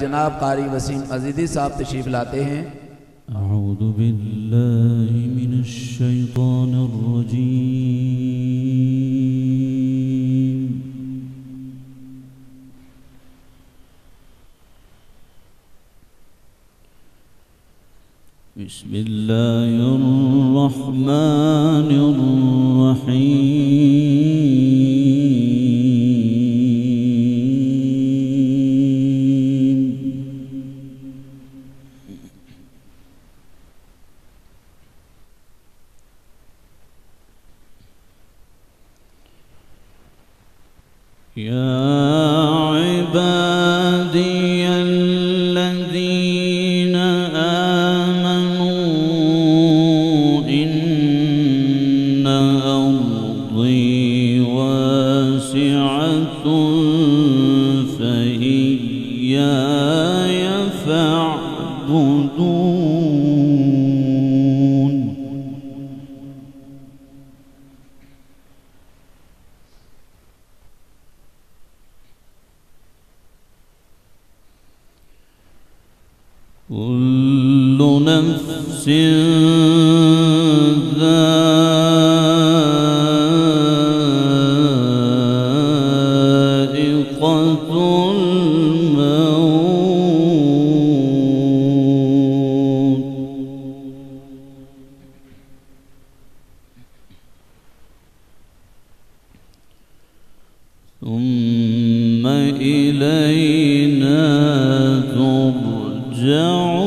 जनाब कारी वसीम अजीदी साहब तशरीफ लाते हैं। अऊज़ु बिल्लाहि मिनश शैतानिर रजीम। बिस्मिल्लाहिर रहमानिर रहीम। या इबादियल्लज़ीना आमनू इन्ना अर्ज़ी वासिअतुन फ़इय्याय फ़अबुदून। कुल्लु नफ्सिन ज़ाइक़तुल मौत। सुम्म इलैना तुरजऊन।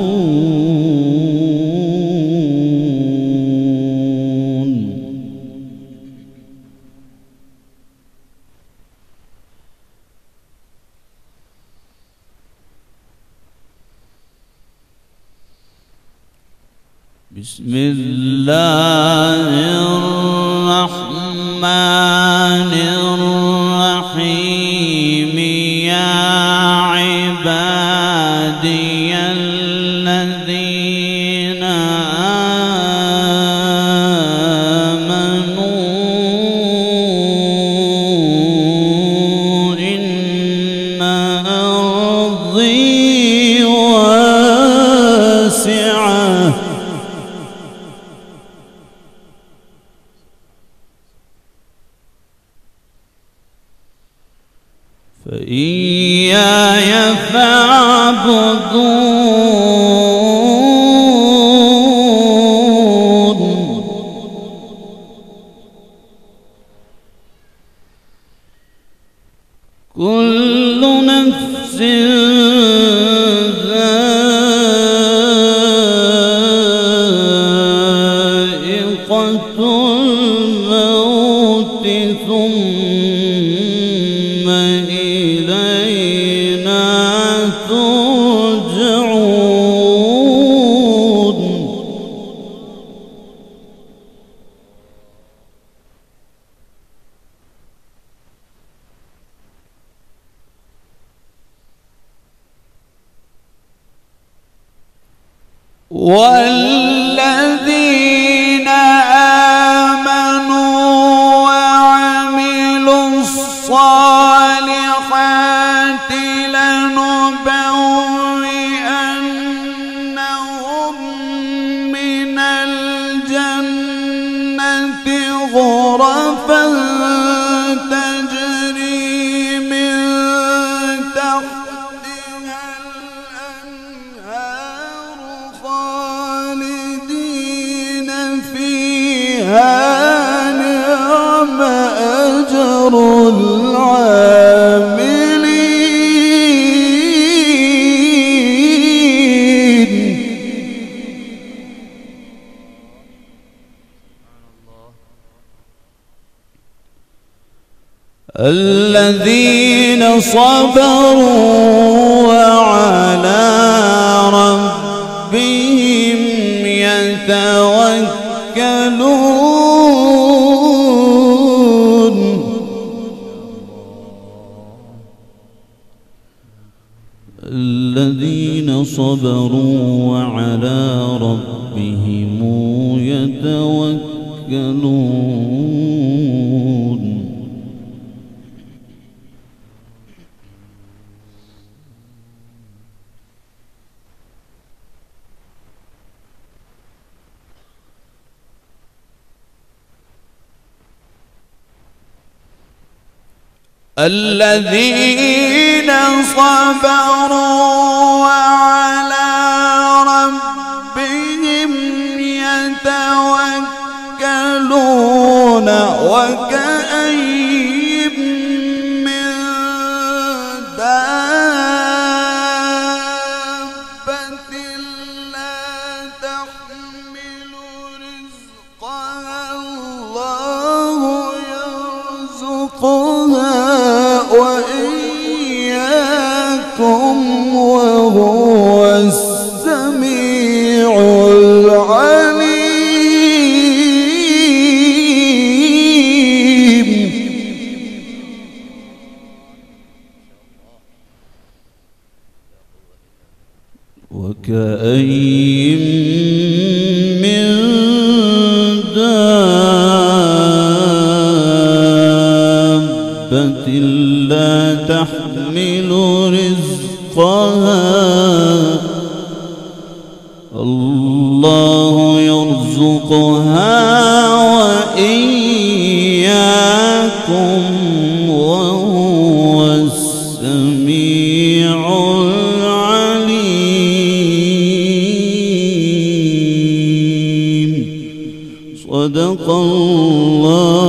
बिस्मिल्लाहिर्रहमानिर्रहीम। या इबादियल्लज़ीना आमनू इन्ना अर्ज़ी वासिअह फ़इय्याय फ़अबुदून। कुल्लु नफ्सिन ज़ाइक़तुल मौत सुम्म इलैना तुरजऊन। والذين آمنوا وعملوا الصالحات لنبوئنهم من الجنة غرفا تجري من تحتها الأنهار خالدين فيها نعم أجر العاملين. الذين صبروا وعلى ربهم يتوكلون. الذين صبروا وعلى ربهم يتوكلون. الذين صبروا وعلى ربهم يتوكلون وكأين من دابة لا تحمل رزقها الله يرزقها وإياكم وهو السميع العليم. وكأين من دابة لا تحمل رزقها الله يرزقها وإياكم وهو السميع العليم. صدق الله